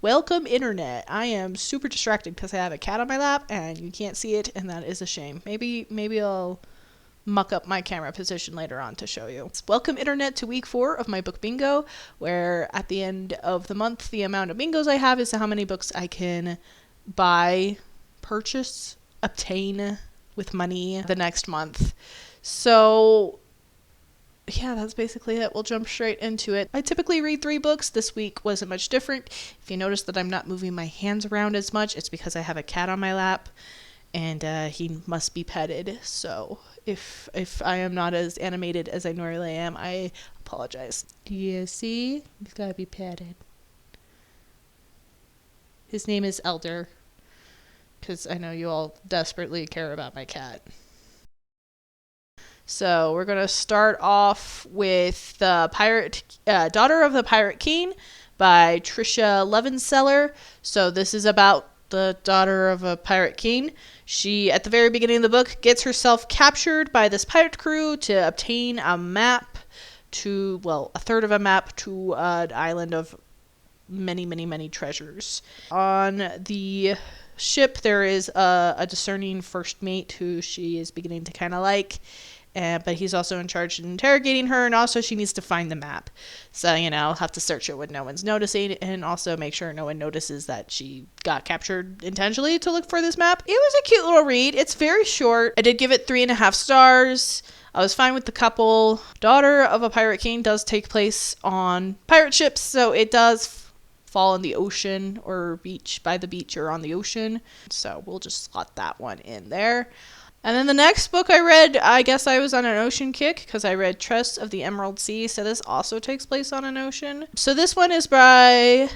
Welcome, internet. I am super distracted because I have a cat on my lap and you can't see it, and that is a shame. Maybe I'll muck up my camera position later on to show you. Welcome, internet, to week 4 of my book bingo, where at the end of the month, the amount of bingos I have is how many books I can buy, purchase, obtain with money the next month. So yeah, that's basically it. We'll jump straight into it. I typically read 3 books. This week wasn't much different. If you notice that I'm not moving my hands around as much, it's because I have a cat on my lap and he must be petted. So if I am not as animated as I normally am, I apologize. Do you see? He's gotta be petted. His name is Elder, because I know you all desperately care about my cat. So we're going to start off with the Daughter of the Pirate King by Tricia Levenseller. So this is about the daughter of a pirate king. She, at the very beginning of the book, gets herself captured by this pirate crew to obtain a map to, well, a third of a map to an island of many treasures. On the ship, there is a discerning first mate who she is beginning to kind of like. But he's also in charge of interrogating her, and also she needs to find the map. So, have to search it when no one's noticing, and also make sure no one notices that she got captured intentionally to look for this map. It was a cute little read. It's very short. I did give it 3.5 stars. I was fine with the couple. Daughter of a Pirate King does take place on pirate ships, so it does fall in the ocean or beach, by the beach or on the ocean. So we'll just slot that one in there. And then the next book I read, I guess I was on an ocean kick because I read Tress of the Emerald Sea. So this also takes place on an ocean. So this one is by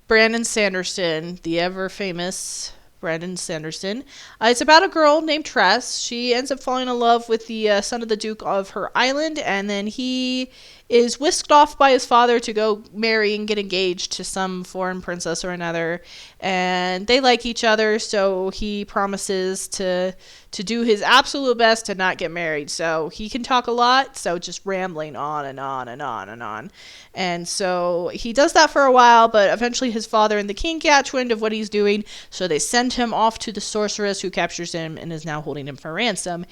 Brandon Sanderson, the ever famous Brandon Sanderson. It's about a girl named Tress. She ends up falling in love with the son of the Duke of her island, and then he is whisked off by his father to go marry and get engaged to some foreign princess or another. And they like each other, so he promises to do his absolute best to not get married. So he can talk a lot, so just rambling on and on and on and on. And so he does that for a while, but eventually his father and the king catch wind of what he's doing, so they send him off to the sorceress who captures him and is now holding him for ransom.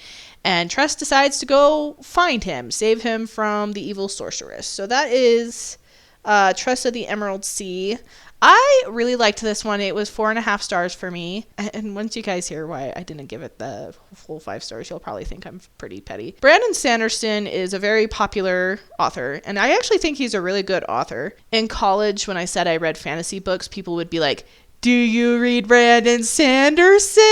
And Tress decides to go find him, save him from the evil sorceress. So that is Tress of the Emerald Sea. I really liked this one. It was 4.5 stars for me. And once you guys hear why I didn't give it the full 5 stars, you'll probably think I'm pretty petty. Brandon Sanderson is a very popular author, and I actually think he's a really good author. In college, when I said I read fantasy books, people would be like, "Do you read Brandon Sanderson?"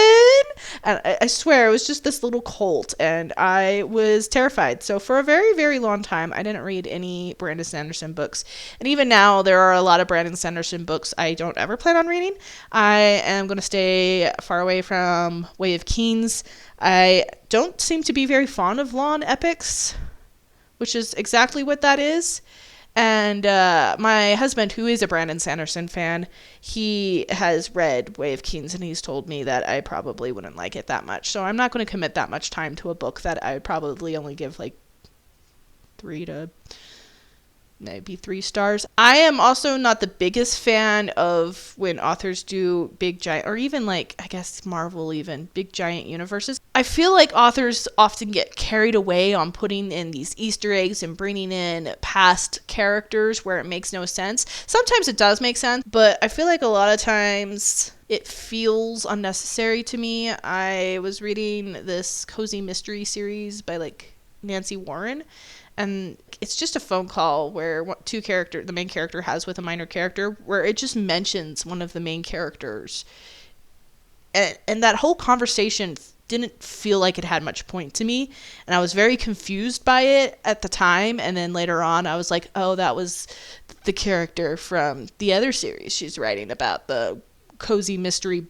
And I swear it was just this little cult, and I was terrified. So for a very, very long time, I didn't read any Brandon Sanderson books. And even now, there are a lot of Brandon Sanderson books I don't ever plan on reading. I am going to stay far away from Way of Kings. I don't seem to be very fond of lawn epics, which is exactly what that is. And my husband, who is a Brandon Sanderson fan, he has read Way of Kings, and he's told me that I probably wouldn't like it that much. So I'm not going to commit that much time to a book that I would probably only give like 3 to maybe 3 stars. I am also not the biggest fan of when authors do big giant, or even like, I guess Marvel even, big giant universes. I feel like authors often get carried away on putting in these Easter eggs and bringing in past characters where it makes no sense. Sometimes it does make sense, but I feel like a lot of times it feels unnecessary to me. I was reading this cozy mystery series by like Nancy Warren, and it's just a phone call where the main character has with a minor character, where it just mentions one of the main characters. And that whole conversation didn't feel like it had much point to me. And I was very confused by it at the time. And then later on, I was like, oh, that was the character from the other series she's writing about, the cozy mystery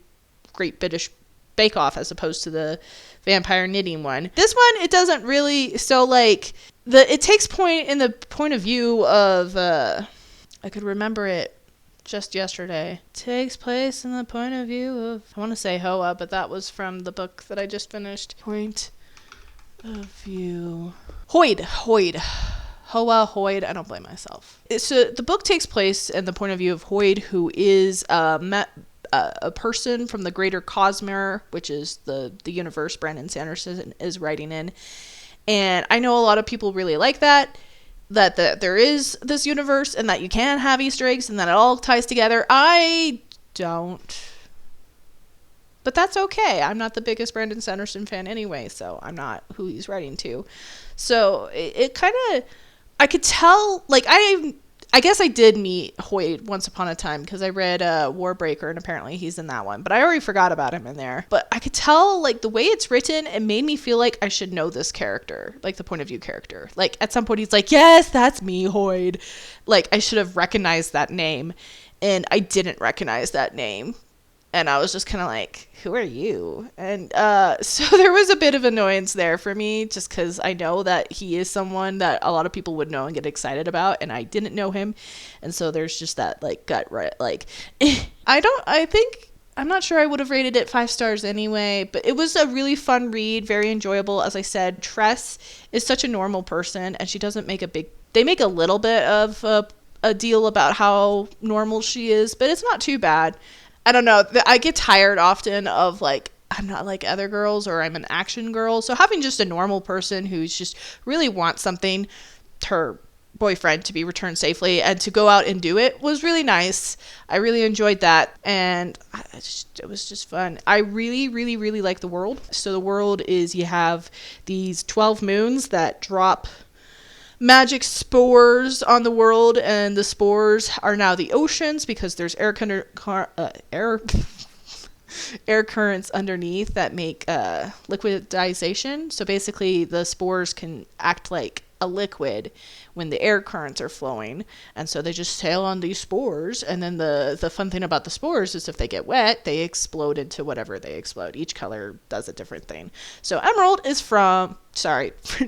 Great British Bake Off, as opposed to the vampire knitting one. This one, it doesn't really, so like, it takes point in the point of view of, I could remember it just yesterday. Takes place in the point of view of, I want to say Hoa, but that was from the book that I just finished. Point of view. Hoyd. Hoa Hoyd. I don't blame myself. So the book takes place in the point of view of Hoyd, who is a person from the greater Cosmere, which is the universe Brandon Sanderson is writing in. And I know a lot of people really like that there is this universe and that you can have Easter eggs and that it all ties together. I don't. But that's okay. I'm not the biggest Brandon Sanderson fan anyway, so I'm not who he's writing to. So it kind of, I could tell, like, I guess I did meet Hoyd once upon a time because I read Warbreaker, and apparently he's in that one. But I already forgot about him in there. But I could tell, like, the way it's written, it made me feel like I should know this character, like the point of view character. Like, at some point he's like, yes, that's me, Hoyd. Like, I should have recognized that name. And I didn't recognize that name. And I was just kind of like, who are you? And so there was a bit of annoyance there for me, just because I know that he is someone that a lot of people would know and get excited about, and I didn't know him. And so there's just that, like, gut, right? Like, I'm not sure I would have rated it 5 stars anyway, but it was a really fun read, very enjoyable. As I said, Tress is such a normal person, and she doesn't make they make a little bit of a deal about how normal she is, but it's not too bad. I don't know. I get tired often of, like, I'm not like other girls, or I'm an action girl. So having just a normal person who's just really wants something, her boyfriend, to be returned safely and to go out and do it was really nice. I really enjoyed that. And it was just fun. I really, really, really like the world. So the world is, you have these 12 moons that drop magic spores on the world, and the spores are now the oceans because there's air currents underneath that make liquidization. So basically the spores can act like a liquid when the air currents are flowing, and so they just sail on these spores. And then the fun thing about the spores is if they get wet, they explode into whatever they explode. Each color does a different thing. So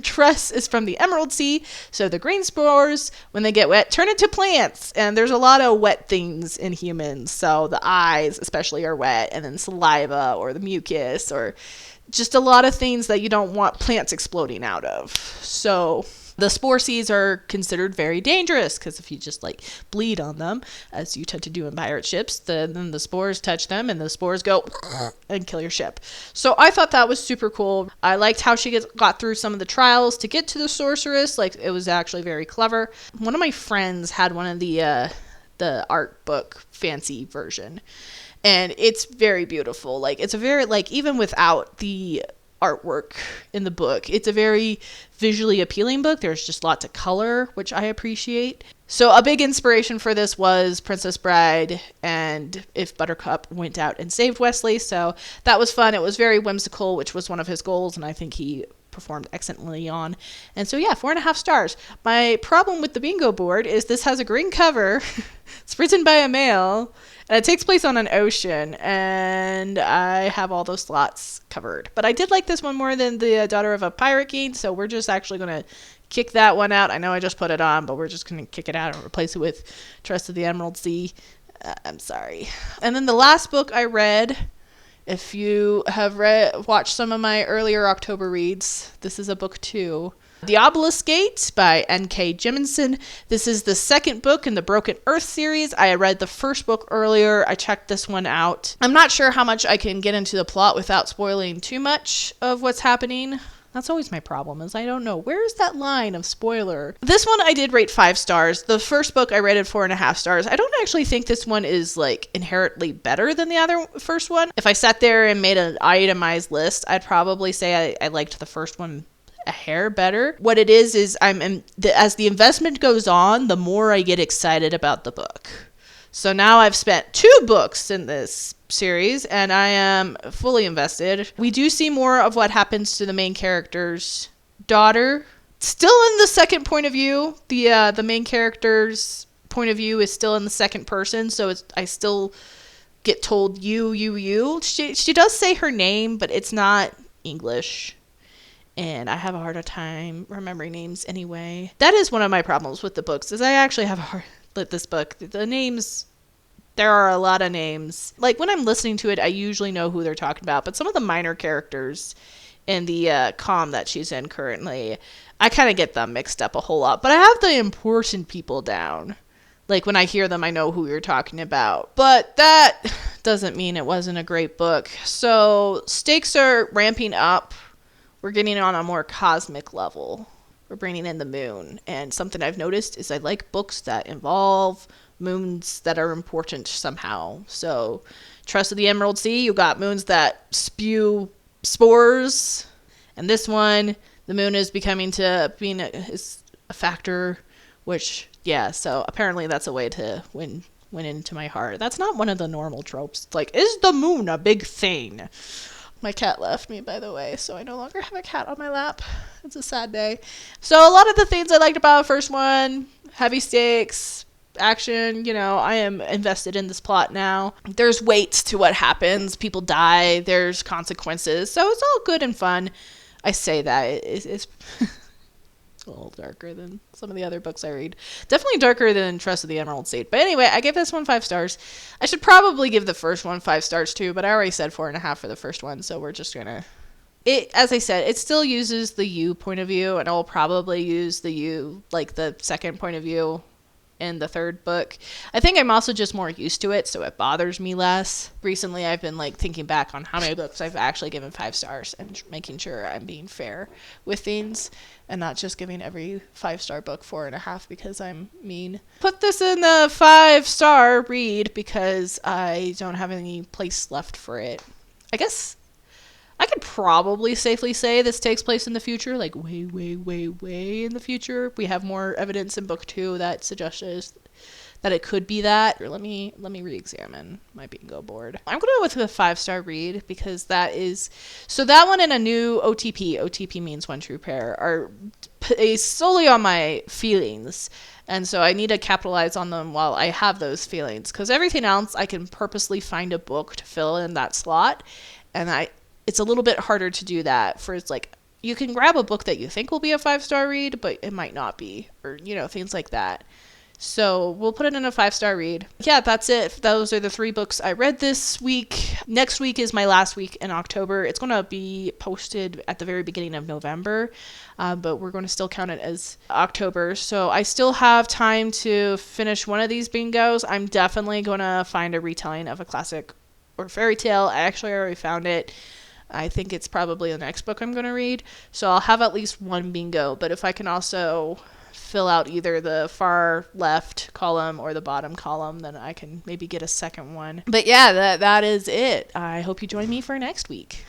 Tress is from the Emerald Sea, so the green spores, when they get wet, turn into plants. And there's a lot of wet things in humans, so the eyes especially are wet, and then saliva or the mucus, or just a lot of things that you don't want plants exploding out of. So the spore seeds are considered very dangerous, because if you just, like, bleed on them, as you tend to do in pirate ships, then the spores touch them, and the spores go and kill your ship. So I thought that was super cool. I liked how she got through some of the trials to get to the sorceress. Like, it was actually very clever. One of my friends had one of the art book fancy version, and it's very beautiful. Like, it's a very, like, even without the artwork in the book, it's a very visually appealing book. There's just lots of color, which I appreciate. So a big inspiration for this was Princess Bride, and if Buttercup went out and saved Wesley. So that was fun. It was very whimsical, which was one of his goals, and I think he performed excellently on. And so, yeah, 4.5 stars. My problem with the bingo board is this has a green cover. It's written by a male, and it takes place on an ocean, and I have all those slots covered. But I did like this one more than the Daughter of a Pirate King, so we're just actually going to kick that one out. I know I just put it on, but we're just going to kick it out and replace it with Tress of the Emerald Sea. I'm sorry. And then the last book I read, if you have watched some of my earlier October reads, this is a book too. The Obelisk Gate by N.K. Jemisin. This is the second book in the Broken Earth series. I read the first book earlier. I checked this one out. I'm not sure how much I can get into the plot without spoiling too much of what's happening. That's always my problem, is I don't know. Where's that line of spoiler? This one I did rate 5 stars. The first book I rated 4.5 stars. I don't actually think this one is, like, inherently better than the first one. If I sat there and made an itemized list, I'd probably say I liked the first one a hair better. What it is as the investment goes on, the more I get excited about the book. So now I've spent 2 books in this series, and I am fully invested. We do see more of what happens to the main character's daughter. Still in the second point of view. The main character's point of view is still in the second person, so I still get told you. She does say her name, but it's not English. And I have a harder time remembering names anyway. That is one of my problems with the books, is I actually have a hard with this book. The names, there are a lot of names. Like, when I'm listening to it, I usually know who they're talking about, but some of the minor characters in the comm that she's in currently. I kind of get them mixed up a whole lot, but I have the important people down. Like, when I hear them, I know who you're talking about. But that doesn't mean it wasn't a great book. So stakes are ramping up. We're getting on a more cosmic level. We're bringing in the moon. And something I've noticed is I like books that involve moons that are important somehow. So Tress of the Emerald Sea, you got moons that spew spores. And this one, the moon is becoming to being is a factor, which, yeah, so apparently that's a way to win into my heart. That's not one of the normal tropes. It's like, is the moon a big thing? My cat left me, by the way, so I no longer have a cat on my lap. It's a sad day. So a lot of the things I liked about the first one, heavy stakes, action, I am invested in this plot now. There's weight to what happens. People die. There's consequences. So it's all good and fun. I say that. It's a little darker than some of the other books I read. Definitely darker than Tress of the Emerald Sea. But anyway, I gave this one 5 stars. I should probably give the first one 5 stars too, but I already said 4.5 for the first one, so we're just gonna... As I said, it still uses the you point of view, and I'll probably use the you, like the second point of view in the third book. I think I'm also just more used to it, so it bothers me less. Recently, I've been thinking back on how many books I've actually given 5 stars and making sure I'm being fair with things and not just giving every 5-star book 4.5 because I'm mean. Put this in the 5-star read because I don't have any place left for it. I guess I could probably safely say this takes place in the future, like way, way, way, way in the future. We have more evidence in book 2 that suggests that it could be that. Or let me re-examine my bingo board. I'm going to go with a 5-star read because that is... So that one and a new OTP, OTP means one true pair, are based solely on my feelings. And so I need to capitalize on them while I have those feelings. Because everything else, I can purposely find a book to fill in that slot. And it's a little bit harder to do that for you can grab a book that you think will be a 5-star read, but it might not be, or, things like that. So we'll put it in a 5-star read. Yeah, that's it. Those are the 3 books I read this week. Next week is my last week in October. It's going to be posted at the very beginning of November, but we're going to still count it as October. So I still have time to finish one of these bingos. I'm definitely going to find a retelling of a classic or fairy tale. I actually already found it. I think it's probably the next book I'm going to read. So I'll have at least one bingo. But if I can also fill out either the far left column or the bottom column, then I can maybe get a second one. But yeah, that is it. I hope you join me for next week.